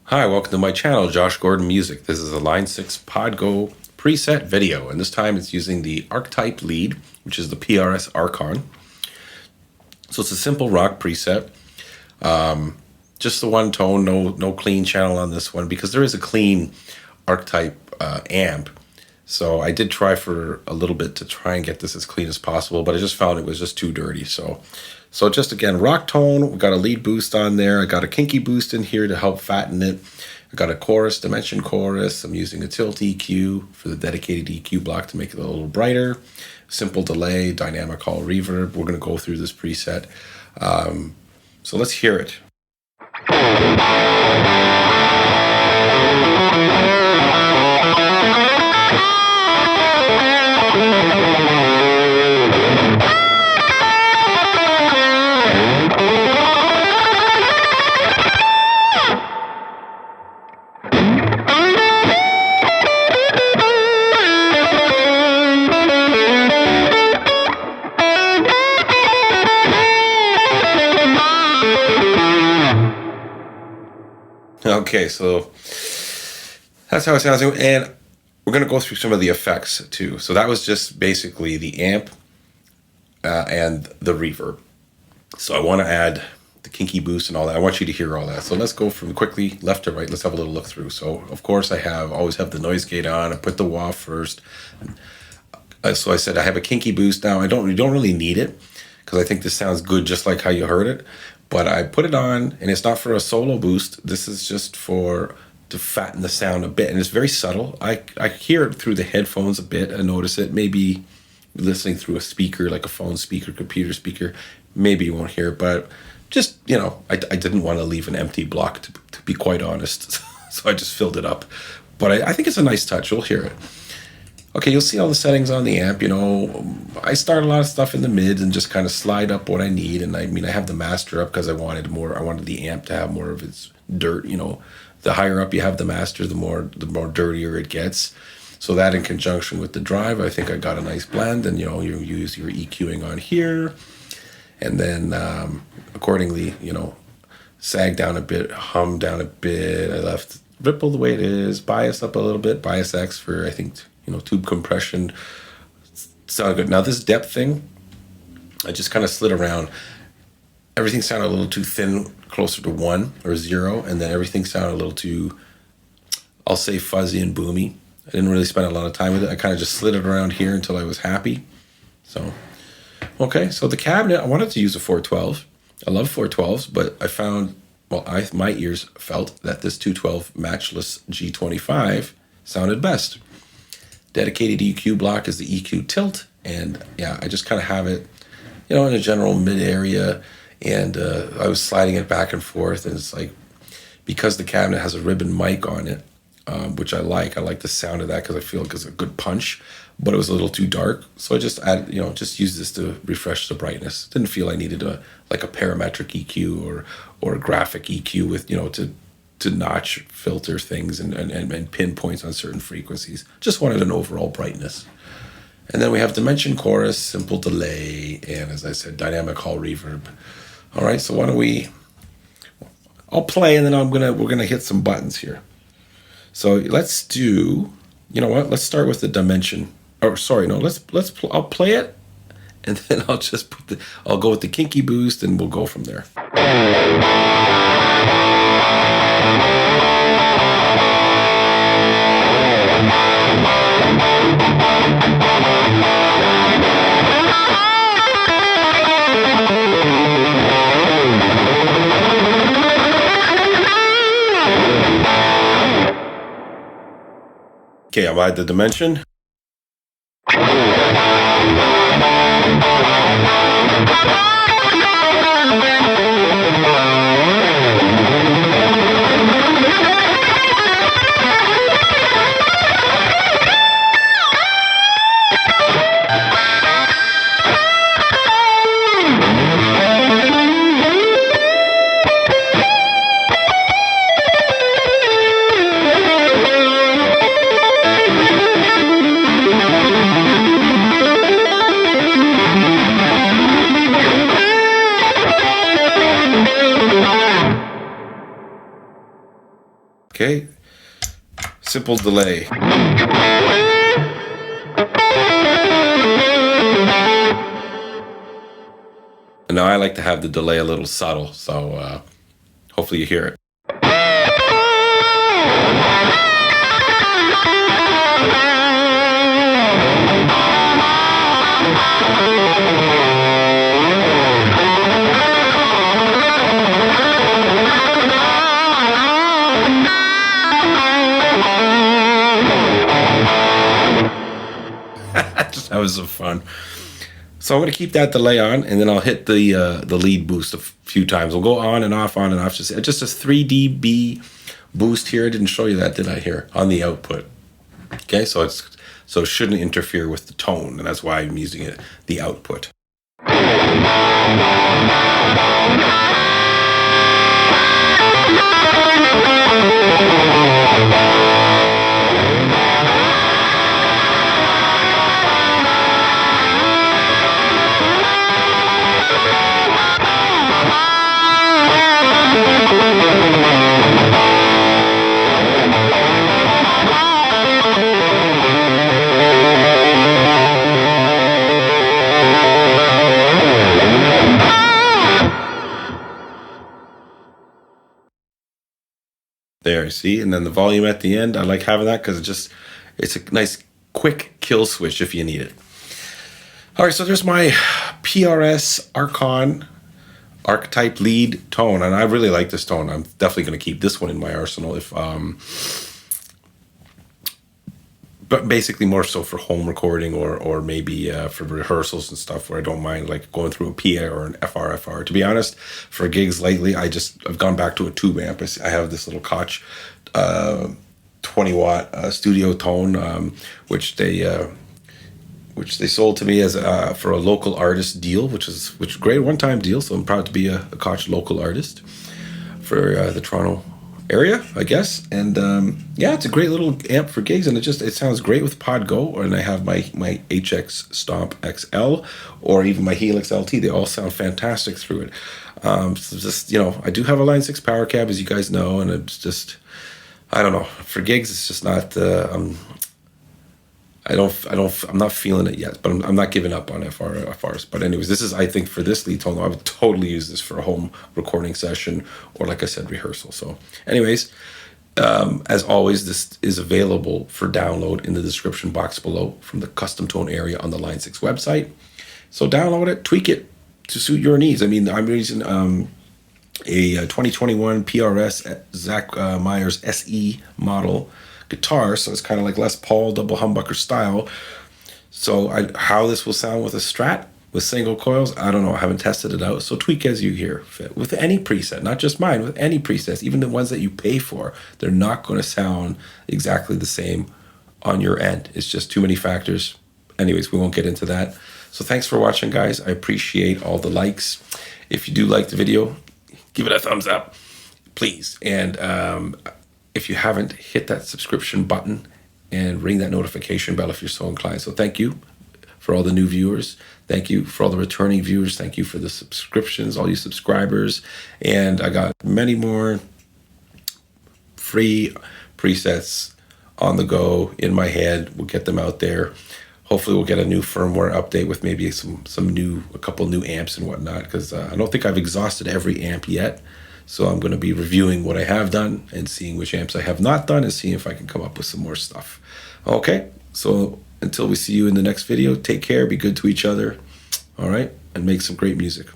Hi, welcome to my channel, Josh Gordon Music. This is a Line 6 Pod Go preset video, and this time it's using the Archetype Lead, which is the PRS Archon. So it's a simple rock preset. Just the one tone, no clean channel on this one, because there is a clean Archetype amp. So I did try for a little bit to try and get this as clean as possible, but I just found it was just too dirty. So just again, rock tone, we got a lead boost on there. I got a kinky boost in here to help fatten it. I got a chorus, dimension chorus. I'm using a tilt EQ for the dedicated EQ block to make it a little brighter. Simple delay, dynamic hall reverb. We're gonna go through this preset. So let's hear it. Okay, so that's how it sounds. And we're going to go through some of the effects too. So that was just basically the amp and the reverb. So I want to add the kinky boost and all that. I want you to hear all that. So let's go from quickly left to right. Let's have a little look through. So of course I always have the noise gate on. I put the wah first. So I said I have a kinky boost now. You don't really need it because I think this sounds good just like how you heard it. But I put it on, and it's not for a solo boost. This is just to fatten the sound a bit, and it's very subtle. I hear it through the headphones a bit. I notice it. Maybe listening through a speaker, like a phone speaker, computer speaker, maybe you won't hear it. But just, I didn't want to leave an empty block, to be quite honest. So I just filled it up. But I think it's a nice touch. You'll hear it. Okay, you'll see all the settings on the amp. I start a lot of stuff in the mids and just kind of slide up what I need. And I have the master up because I wanted the amp to have more of its dirt. The higher up you have the master, the more dirtier it gets. So that in conjunction with the drive, I think I got a nice blend. And you use your EQing on here, and then accordingly, sag down a bit, hum down a bit. I left ripple the way it is, bias up a little bit, bias X for, I think, tube compression. Sound good. Now this depth thing, I just kind of slid around. Everything sounded a little too thin, closer to 1 or 0, and then everything sounded a little too, I'll say, fuzzy and boomy. I didn't really spend a lot of time with it. I kind of just slid it around here until I was happy. So, okay, so the cabinet, I wanted to use a 412. I love 412s, but I found, my ears felt that this 212 matchless G25 sounded best. Dedicated EQ block is the EQ tilt, and yeah, I just kind of have it, in a general mid area, and I was sliding it back and forth, and it's like, because the cabinet has a ribbon mic on it, which I like the sound of that because I feel like it's a good punch, but it was a little too dark, so I just added, just used this to refresh the brightness. Didn't feel I needed a parametric EQ or a graphic EQ with, to notch filter things and pinpoints on certain frequencies. Just wanted an overall brightness. And then we have dimension chorus, simple delay, and as I said, dynamic hall reverb. All right, so I'll play, and then we're gonna hit some buttons here. So let's do, let's start with the dimension. Or sorry, no, I'll play it, and then I'll go with the kinky boost, and we'll go from there. Okay, I'll add the dimension. Okay, simple delay. And now I like to have the delay a little subtle, so hopefully you hear it. That was some fun. So I'm going to keep that delay on, and then I'll hit the lead boost a few times. We'll go on and off, on and off. Just a 3 dB boost here. I didn't show you that, did I? Here on the output. Okay, so it shouldn't interfere with the tone, and that's why I'm using it, the output. There, see, and then the volume at the end. I like having that because it's a nice quick kill switch if you need it. All right, so there's my PRS Archon Archetype Lead tone, and I really like this tone. I'm definitely going to keep this one in my arsenal, but basically more so for home recording or maybe for rehearsals and stuff, where I don't mind like going through a PA or an FR. To be honest, for gigs lately, I've gone back to a tube amp. I have this little Koch 20-watt studio tone, which they sold to me as for a local artist deal, which is great one-time deal. So I'm proud to be a Koch local artist for the Toronto area, I guess. And yeah, it's a great little amp for gigs, and it sounds great with Pod Go. And I have my HX Stomp XL or even my Helix LT. They all sound fantastic through it. So just, I do have a Line 6 power cab, as you guys know, and it's just, I don't know, for gigs it's just not I'm not feeling it yet, but I'm not giving up on FRs. But anyways, this is, I think, for this lead tone, I would totally use this for a home recording session or, like I said, rehearsal. So anyways, as always, this is available for download in the description box below from the custom tone area on the Line 6 website. So download it, tweak it to suit your needs. I mean, I'm using a 2021 PRS Zach Myers SE model guitar, so it's kind of like Les Paul double humbucker style. So how this will sound with a Strat with single coils, I don't know. I haven't tested it out. So tweak as you hear fit with any preset, not just mine, with any presets, even the ones that you pay for. They're not going to sound exactly the same on your end. It's just too many factors. Anyways, we won't get into that. So thanks for watching, guys. I appreciate all the likes. If you do like the video, give it a thumbs up, please. And if you haven't, hit that subscription button and ring that notification bell if you're so inclined. So thank you for all the new viewers. Thank you for all the returning viewers. Thank you for the subscriptions, all you subscribers. And I got many more free presets on the go in my head. We'll get them out there. Hopefully we'll get a new firmware update with maybe a couple new amps and whatnot, because I don't think I've exhausted every amp yet. So I'm going to be reviewing what I have done and seeing which amps I have not done and seeing if I can come up with some more stuff. Okay, so until we see you in the next video, take care, be good to each other, all right, and make some great music.